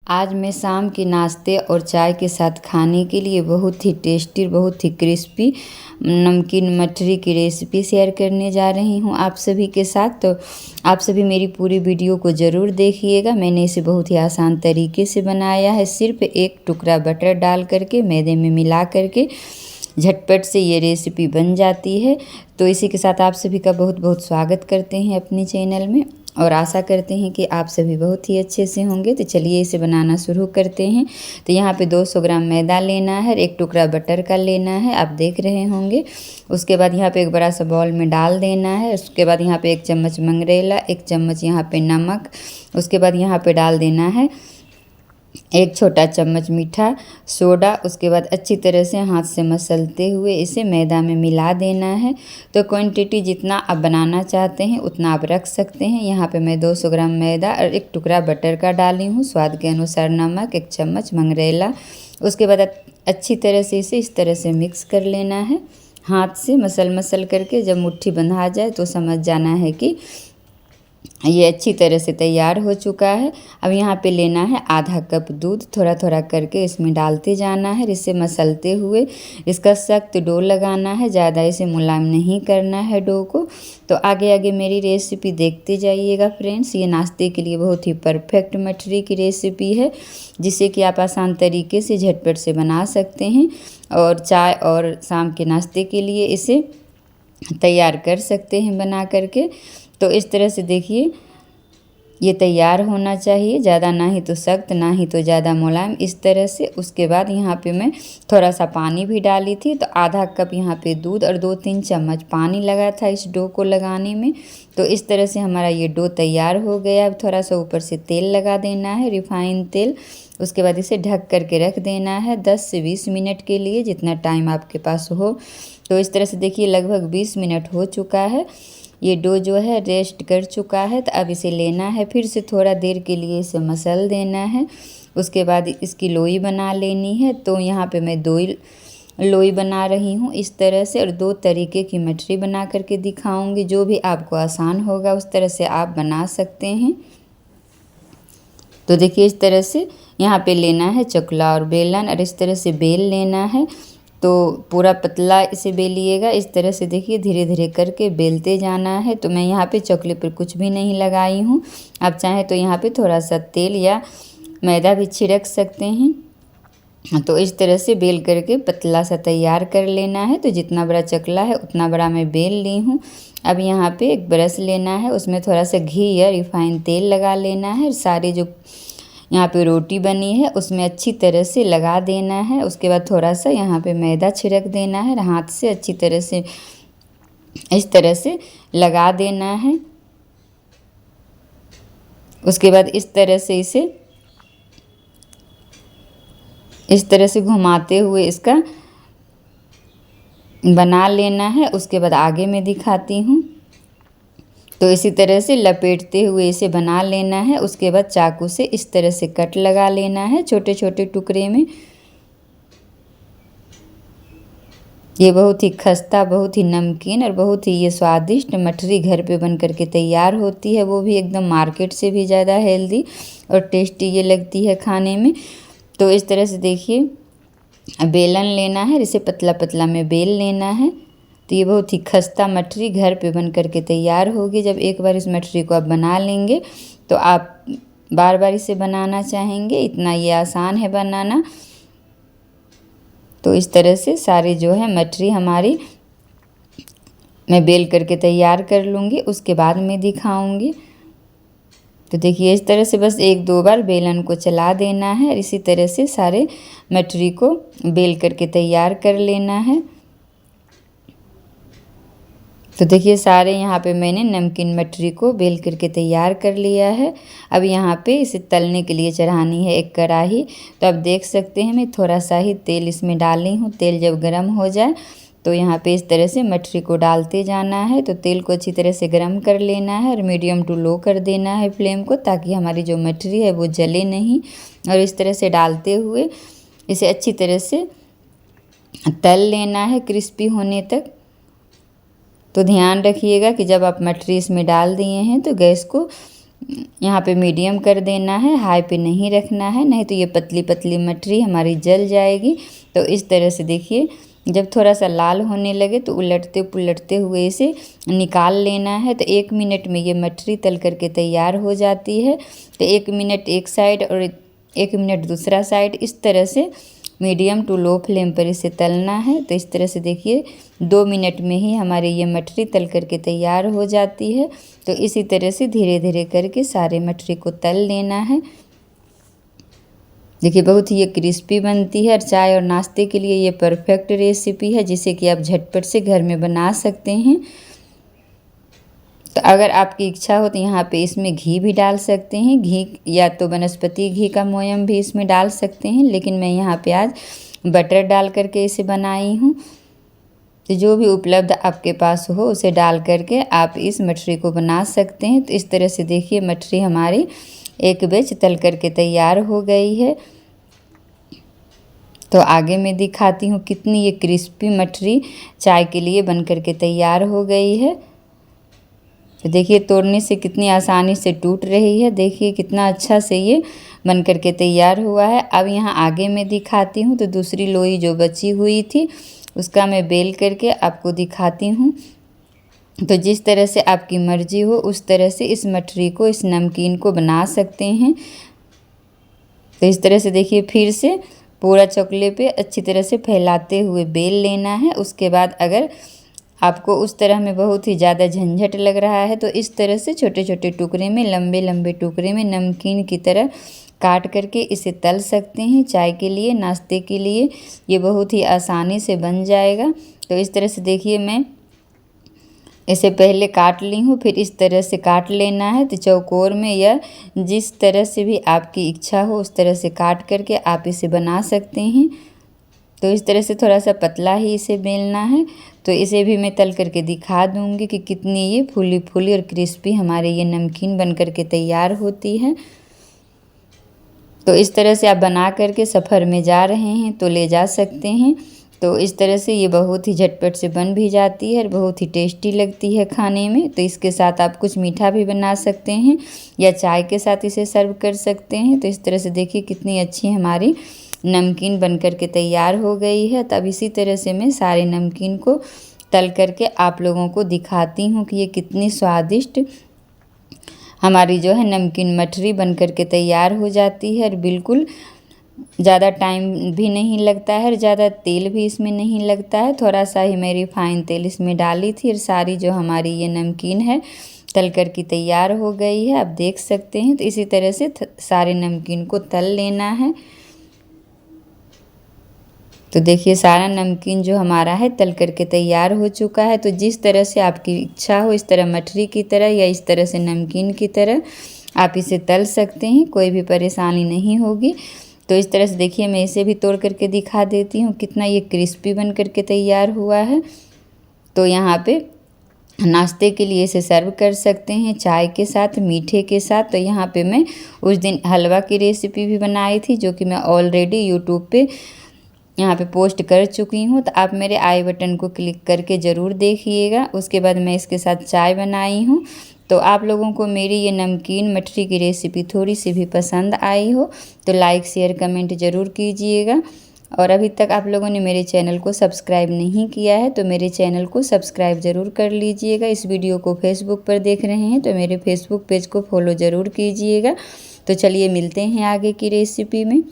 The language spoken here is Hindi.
आज मैं शाम के नाश्ते और चाय के साथ खाने के लिए बहुत ही टेस्टी, बहुत ही क्रिस्पी नमकीन मठरी की रेसिपी शेयर करने जा रही हूँ आप सभी के साथ। तो आप सभी मेरी पूरी वीडियो को ज़रूर देखिएगा। मैंने इसे बहुत ही आसान तरीके से बनाया है। सिर्फ एक टुकड़ा बटर डाल करके मैदे में मिला करके झटपट से ये रेसिपी बन जाती है। तो इसी के साथ आप सभी का बहुत बहुत स्वागत करते हैं अपने चैनल में और आशा करते हैं कि आप सभी बहुत ही अच्छे से होंगे। तो चलिए इसे बनाना शुरू करते हैं। तो यहाँ पे 200 ग्राम मैदा लेना है, एक टुकड़ा बटर का लेना है, आप देख रहे होंगे। उसके बाद यहाँ पे एक बड़ा सा बाउल में डाल देना है। उसके बाद यहाँ पे 1 चम्मच मंगरेला, 1 चम्मच यहाँ पे नमक, उसके बाद यहाँ पे डाल देना है 1 छोटा चम्मच मीठा सोडा। उसके बाद अच्छी तरह से हाथ से मसलते हुए इसे मैदा में मिला देना है। तो क्वांटिटी जितना आप बनाना चाहते हैं उतना आप रख सकते हैं। यहाँ पे मैं 200 ग्राम मैदा और 1 टुकड़ा बटर का डाली हूँ, स्वाद के अनुसार नमक, 1 चम्मच मंगरेला। उसके बाद अच्छी तरह से इसे इस तरह से मिक्स कर लेना है हाथ से मसल करके। जब मुट्ठी बंधा जाए तो समझ जाना है कि ये अच्छी तरह से तैयार हो चुका है। अब यहाँ पे लेना है आधा कप दूध, थोड़ा थोड़ा करके इसमें डालते जाना है। इसे मसलते हुए इसका सख्त डो लगाना है, ज़्यादा इसे मुलायम नहीं करना है डो को। तो आगे आगे मेरी रेसिपी देखते जाइएगा फ्रेंड्स। ये नाश्ते के लिए बहुत ही परफेक्ट मठरी की रेसिपी है, जिसे कि आप आसान तरीके से झटपट से बना सकते हैं और चाय और शाम के नाश्ते के लिए इसे तैयार कर सकते हैं बना करके। तो इस तरह से देखिए ये तैयार होना चाहिए, ज़्यादा ना ही तो सख्त ना ही तो ज़्यादा मुलायम, इस तरह से। उसके बाद यहाँ पे मैं थोड़ा सा पानी भी डाली थी, तो आधा कप यहाँ पे दूध और 2-3 चम्मच पानी लगा था इस डो को लगाने में। तो इस तरह से हमारा ये डो तैयार हो गया। अब थोड़ा सा ऊपर से तेल लगा देना है, रिफाइंड तेल। उसके बाद इसे ढक करके रख देना है 10 से 20 मिनट के लिए, जितना टाइम आपके पास हो। तो इस तरह से देखिए लगभग 20 मिनट हो चुका है। ये डो जो है रेस्ट कर चुका है। तो अब इसे लेना है, फिर से थोड़ा देर के लिए इसे मसल देना है। उसके बाद इसकी लोई बना लेनी है। तो यहाँ पे मैं 2 लोई बना रही हूँ इस तरह से, और 2 तरीके की मठरी बना करके दिखाऊंगी। जो भी आपको आसान होगा उस तरह से आप बना सकते हैं। तो देखिए इस तरह से यहाँ पे लेना है चकला और बेलन, और इस तरह से बेल लेना है। तो पूरा पतला इसे बेलिएगा इस तरह से। देखिए धीरे धीरे करके बेलते जाना है। तो मैं यहाँ पे चकले पर कुछ भी नहीं लगाई हूँ। आप चाहें तो यहाँ पे थोड़ा सा तेल या मैदा भी छिड़क सकते हैं। तो इस तरह से बेल करके पतला सा तैयार कर लेना है। तो जितना बड़ा चकला है उतना बड़ा मैं बेल ली हूँ। अब यहाँ पे एक ब्रश लेना है, उसमें थोड़ा सा घी या रिफाइंड तेल लगा लेना है। सारे जो यहाँ पे रोटी बनी है उसमें अच्छी तरह से लगा देना है। उसके बाद थोड़ा सा यहाँ पे मैदा छिड़क देना है, हाथ से अच्छी तरह से इस तरह से लगा देना है। उसके बाद इस तरह से इसे इस तरह से घुमाते हुए इसका बना लेना है। उसके बाद आगे मैं दिखाती हूँ। तो इसी तरह से लपेटते हुए इसे बना लेना है। उसके बाद चाकू से इस तरह से कट लगा लेना है छोटे छोटे टुकड़े में। ये बहुत ही खस्ता, बहुत ही नमकीन और बहुत ही ये स्वादिष्ट मठरी घर पे बन करके तैयार होती है, वो भी एकदम मार्केट से भी ज़्यादा हेल्दी और टेस्टी ये लगती है खाने में। तो इस तरह से देखिए बेलन लेना है, इसे पतला पतला में बेल लेना है। तो ये बहुत ही खस्ता मठरी घर पे बन करके तैयार होगी। जब एक बार इस मठरी को आप बना लेंगे तो आप बार बार इसे बनाना चाहेंगे, इतना ये आसान है बनाना। तो इस तरह से सारी जो है मठरी हमारी मैं बेल करके तैयार कर लूँगी, उसके बाद मैं दिखाऊँगी। तो देखिए इस तरह से बस 1-2 बार बेलन को चला देना है और इसी तरह से सारे मठरी को बेल करके तैयार कर लेना है। तो देखिए सारे यहाँ पे मैंने नमकीन मठरी को बेल करके तैयार कर लिया है। अब यहाँ पे इसे तलने के लिए चढ़ानी है एक कढ़ाई। तो आप देख सकते हैं मैं थोड़ा सा ही तेल इसमें डाली हूँ। तेल जब गर्म हो जाए तो यहाँ पे इस तरह से मठरी को डालते जाना है। तो तेल को अच्छी तरह से गर्म कर लेना है और मीडियम टू लो कर देना है फ्लेम को, ताकि हमारी जो मठरी है वो जले नहीं। और इस तरह से डालते हुए इसे अच्छी तरह से तल लेना है क्रिस्पी होने तक। तो ध्यान रखिएगा कि जब आप मठरी इसमें डाल दिए हैं तो गैस को यहाँ पे मीडियम कर देना है, हाई पे नहीं रखना है, नहीं तो ये पतली पतली मटरी हमारी जल जाएगी। तो इस तरह से देखिए जब थोड़ा सा लाल होने लगे तो उलटते पुलटते हुए इसे निकाल लेना है। तो 1 मिनट में ये मटरी तल करके तैयार हो जाती है। तो 1 मिनट एक साइड और 1 मिनट दूसरा साइड, इस तरह से मीडियम टू लो फ्लेम पर इसे तलना है। तो इस तरह से देखिए 2 मिनट में ही हमारी ये मटरी तल करके तैयार हो जाती है। तो इसी तरह से धीरे धीरे करके सारे मटरी को तल लेना है। देखिए बहुत ही ये क्रिस्पी बनती है और चाय और नाश्ते के लिए ये परफेक्ट रेसिपी है, जिसे कि आप झटपट से घर में बना सकते हैं। तो अगर आपकी इच्छा हो तो यहाँ पे इसमें घी भी डाल सकते हैं, घी या तो वनस्पति घी का मोयम भी इसमें डाल सकते हैं, लेकिन मैं यहाँ पे आज बटर डाल करके इसे बनाई हूँ। तो जो भी उपलब्ध आपके पास हो उसे डाल करके आप इस मटरी को बना सकते हैं। तो इस तरह से देखिए मटरी हमारी एक बैच तल करके तैयार हो गई है। तो आगे मैं दिखाती हूँ कितनी ये क्रिस्पी मटरी चाय के लिए बन करके तैयार हो गई है। तो देखिए तोड़ने से कितनी आसानी से टूट रही है, देखिए कितना अच्छा से ये बन करके तैयार हुआ है। अब यहाँ आगे मैं दिखाती हूँ। तो दूसरी लोई जो बची हुई थी उसका मैं बेल करके आपको दिखाती हूँ। तो जिस तरह से आपकी मर्जी हो उस तरह से इस मटरी को, इस नमकीन को बना सकते हैं। तो इस तरह से देखिए फिर से पूरा चकले पे अच्छी तरह से फैलाते हुए बेल लेना है। उसके बाद अगर आपको उस तरह में बहुत ही ज़्यादा झंझट लग रहा है तो इस तरह से छोटे छोटे टुकड़े में, लंबे लंबे टुकड़े में नमकीन की तरह काट करके इसे तल सकते हैं। चाय के लिए, नाश्ते के लिए ये बहुत ही आसानी से बन जाएगा। तो इस तरह से देखिए मैं इसे पहले काट ली हूँ, फिर इस तरह से काट लेना है। तो चौकोर में या जिस तरह से भी आपकी इच्छा हो उस तरह से काट करके आप इसे बना सकते हैं। तो इस तरह से थोड़ा सा पतला ही इसे बेलना है। तो इसे भी मैं तल करके दिखा दूँगी कि कितनी ये फूली फूली और क्रिस्पी हमारे ये नमकीन बन करके तैयार होती है। तो इस तरह से आप बना करके सफ़र में जा रहे हैं तो ले जा सकते हैं। तो इस तरह से ये बहुत ही झटपट से बन भी जाती है और बहुत ही टेस्टी लगती है खाने में। तो इसके साथ आप कुछ मीठा भी बना सकते हैं या चाय के साथ इसे सर्व कर सकते हैं। तो इस तरह से देखिए कितनी अच्छी हमारी नमकीन बन करके तैयार हो गई है। तब इसी तरह से मैं सारे नमकीन को तल करके आप लोगों को दिखाती हूँ कि ये कितनी स्वादिष्ट हमारी जो है नमकीन मठरी बन करके तैयार हो जाती है। और बिल्कुल ज़्यादा टाइम भी नहीं लगता है और ज़्यादा तेल भी इसमें नहीं लगता है। थोड़ा सा ही मैं रिफाइन तेल इसमें डाली थी और सारी जो हमारी ये नमकीन है तल कर की तैयार हो गई है, आप देख सकते हैं। तो इसी तरह से सारे नमकीन को तल लेना है। तो देखिए सारा नमकीन जो हमारा है तल करके तैयार हो चुका है। तो जिस तरह से आपकी इच्छा हो इस तरह मठरी की तरह या इस तरह से नमकीन की तरह आप इसे तल सकते हैं, कोई भी परेशानी नहीं होगी। तो इस तरह से देखिए मैं इसे भी तोड़ करके दिखा देती हूँ कितना ये क्रिस्पी बन करके तैयार हुआ है। तो यहाँ पे नाश्ते के लिए इसे सर्व कर सकते हैं, चाय के साथ, मीठे के साथ। तो यहाँ पे मैं उस दिन हलवा की रेसिपी भी बनाई थी जो कि मैं ऑलरेडी यूट्यूब पे यहाँ पे पोस्ट कर चुकी हूँ। तो आप मेरे आई बटन को क्लिक करके ज़रूर देखिएगा। उसके बाद मैं इसके साथ चाय बनाई हूँ। तो आप लोगों को मेरी ये नमकीन मठरी की रेसिपी थोड़ी सी भी पसंद आई हो तो लाइक शेयर कमेंट ज़रूर कीजिएगा। और अभी तक आप लोगों ने मेरे चैनल को सब्सक्राइब नहीं किया है तो मेरे चैनल को सब्सक्राइब ज़रूर कर लीजिएगा। इस वीडियो को फेसबुक पर देख रहे हैं तो मेरे फेसबुक पेज को फॉलो ज़रूर कीजिएगा। तो चलिए मिलते हैं आगे की रेसिपी में।